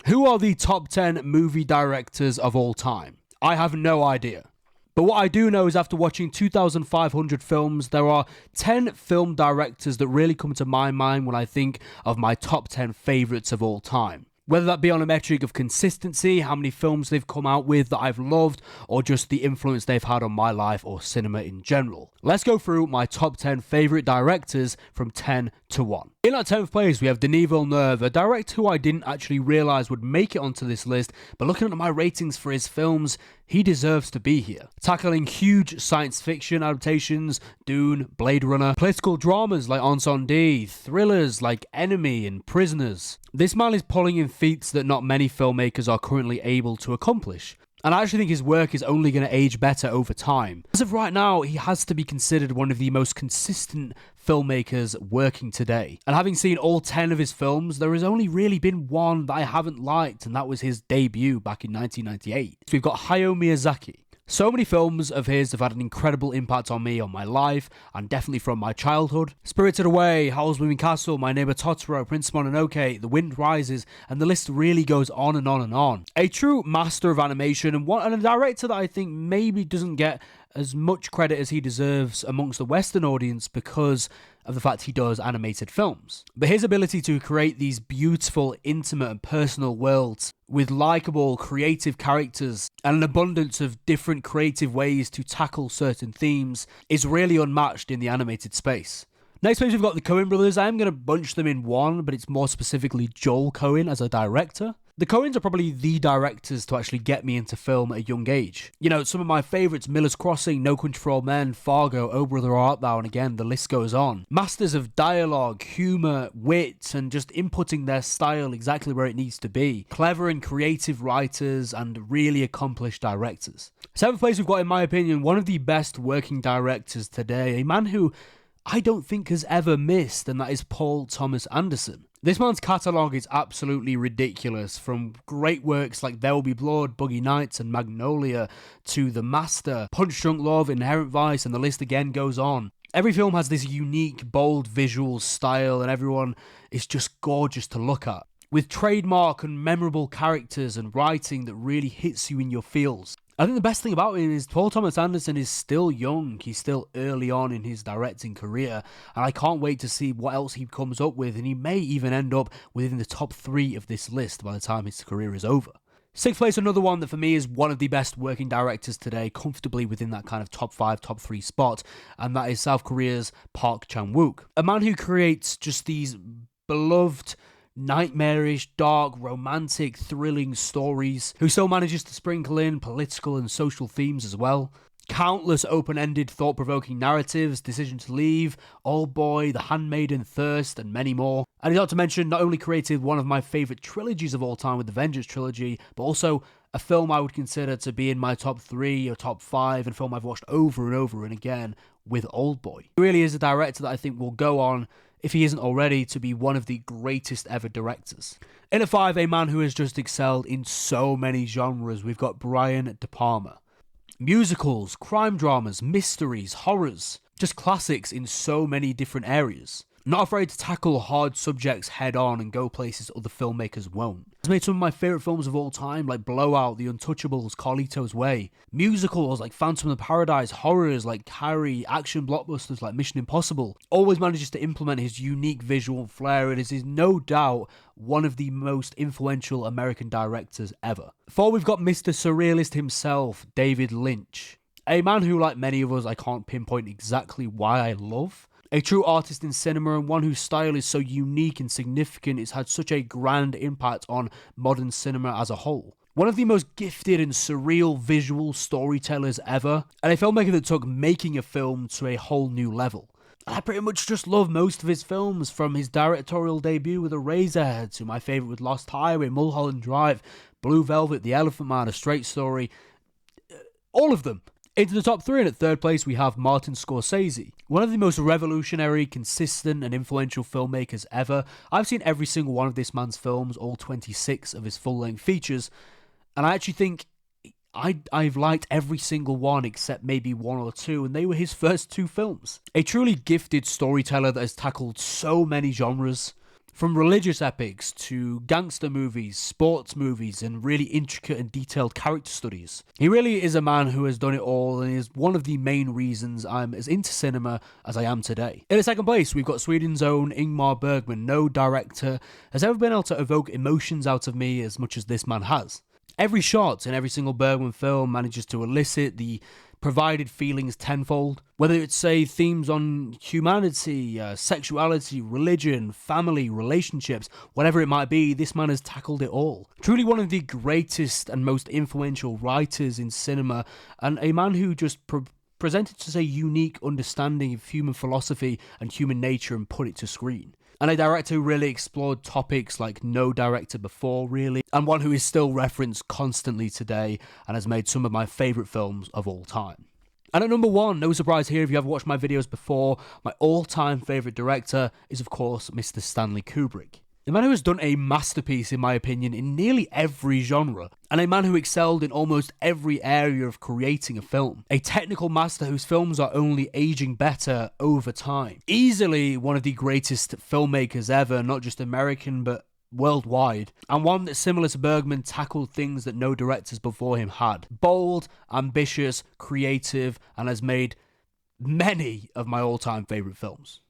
Who are the top 10 movie directors of all time? I have no idea. But what I do know is after watching 2,500 films, there are 10 film directors that really come to my mind when I think of my top 10 favourites of all time. Whether that be on a metric of consistency, how many films they've come out with that I've loved, or just the influence they've had on my life or cinema in general. Let's go through my top 10 favourite directors from 10 to 1. In our 10th place, we have Denis Villeneuve, a director who I didn't actually realise would make it onto this list, but looking at my ratings for his films, he deserves to be here. Tackling huge science fiction adaptations, Dune, Blade Runner, political dramas like Incendie, thrillers like Enemy and Prisoners. This man is pulling in feats that not many filmmakers are currently able to accomplish. And I actually think his work is only going to age better over time. As of right now, he has to be considered one of the most consistent filmmakers working today. And having seen all 10 of his films, there has only really been one that I haven't liked, and that was his debut back in 1998. So we've got Hayao Miyazaki. So many films of his have had an incredible impact on me, on my life, and definitely from my childhood. Spirited Away, Howl's Moving Castle, My Neighbor Totoro, Prince Mononoke, The Wind Rises, and the list really goes on and on and on. A true master of animation and a director that I think maybe doesn't get as much credit as he deserves amongst the Western audience because of the fact he does animated films. But his ability to create these beautiful, intimate and personal worlds with likeable, creative characters and an abundance of different creative ways to tackle certain themes is really unmatched in the animated space. Next page we've got the Cohen brothers. I'm going to bunch them in one, but it's more specifically Joel Cohen as a director. The Coens are probably the directors to actually get me into film at a young age. You know, some of my favourites, Miller's Crossing, No Country for Old Men, Fargo, Oh Brother Art Thou, and again, the list goes on. Masters of dialogue, humour, wit, and just inputting their style exactly where it needs to be. Clever and creative writers and really accomplished directors. Seventh place we've got, in my opinion, one of the best working directors today, a man who I don't think has ever missed, and that is Paul Thomas Anderson. This man's catalogue is absolutely ridiculous, from great works like There Will Be Blood, Boogie Nights and Magnolia, to The Master, Punch Drunk Love, Inherent Vice, and the list again goes on. Every film has this unique, bold visual style, and everyone is just gorgeous to look at, with trademark and memorable characters and writing that really hits you in your feels. I think the best thing about him is Paul Thomas Anderson is still young, he's still early on in his directing career, and I can't wait to see what else he comes up with, and he may even end up within the top 3 of this list by the time his career is over. Sixth place, another one that for me is one of the best working directors today, comfortably within that kind of top 5, top 3 spot, and that is South Korea's Park Chan-wook. A man who creates just these beloved, nightmarish, dark, romantic, thrilling stories, who still manages to sprinkle in political and social themes as well. Countless open-ended, thought-provoking narratives, Decision to Leave, Old Boy, The Handmaiden, Thirst, and many more. And not to mention, not only created one of my favourite trilogies of all time with the Avengers trilogy, but also a film I would consider to be in my top 3 or top 5, and a film I've watched over and over and again with Old Boy. He really is a director that I think will go on, if he isn't already, to be one of the greatest ever directors. In at 5, a man who has just excelled in so many genres, we've got Brian De Palma. Musicals, crime dramas, mysteries, horrors, just classics in so many different areas. Not afraid to tackle hard subjects head on and go places other filmmakers won't. He's made some of my favourite films of all time, like Blowout, The Untouchables, Carlito's Way. Musicals like Phantom of the Paradise, horrors like Carrie, action blockbusters like Mission Impossible. Always manages to implement his unique visual flair, and is no doubt one of the most influential American directors ever. 4, we've got Mr. Surrealist himself, David Lynch. A man who, like many of us, I can't pinpoint exactly why I love. A true artist in cinema, and one whose style is so unique and significant, it's had such a grand impact on modern cinema as a whole. One of the most gifted and surreal visual storytellers ever, and a filmmaker that took making a film to a whole new level. I pretty much just love most of his films, from his directorial debut with Eraserhead to my favourite with Lost Highway, Mulholland Drive, Blue Velvet, The Elephant Man, A Straight Story. All of them. Into the top 3, and at 3rd place we have Martin Scorsese. One of the most revolutionary, consistent and influential filmmakers ever. I've seen every single one of this man's films, all 26 of his full-length features, and I actually think I've liked every single one except maybe 1 or 2, and they were his first 2 films. A truly gifted storyteller that has tackled so many genres. From religious epics to gangster movies, sports movies, and really intricate and detailed character studies. He really is a man who has done it all and is one of the main reasons I'm as into cinema as I am today. In the second place, we've got Sweden's own Ingmar Bergman. No director has ever been able to evoke emotions out of me as much as this man has. Every shot in every single Bergman film manages to elicit the provided feelings tenfold. Whether it's, say, themes on humanity, sexuality, religion, family, relationships, whatever it might be, this man has tackled it all. Truly one of the greatest and most influential writers in cinema, and a man who just presented such a unique understanding of human philosophy and human nature and put it to screen. And a director who really explored topics like no director before, really, and one who is still referenced constantly today and has made some of my favourite films of all time. And at number 1, no surprise here if you have watched my videos before, my all-time favourite director is of course Mr. Stanley Kubrick. The man who has done a masterpiece in my opinion in nearly every genre, and a man who excelled in almost every area of creating a film. A technical master whose films are only aging better over time. Easily one of the greatest filmmakers ever, not just American but worldwide, and one that, similar to Bergman, tackled things that no directors before him had. Bold, ambitious, creative, and has made many of my all-time favourite films.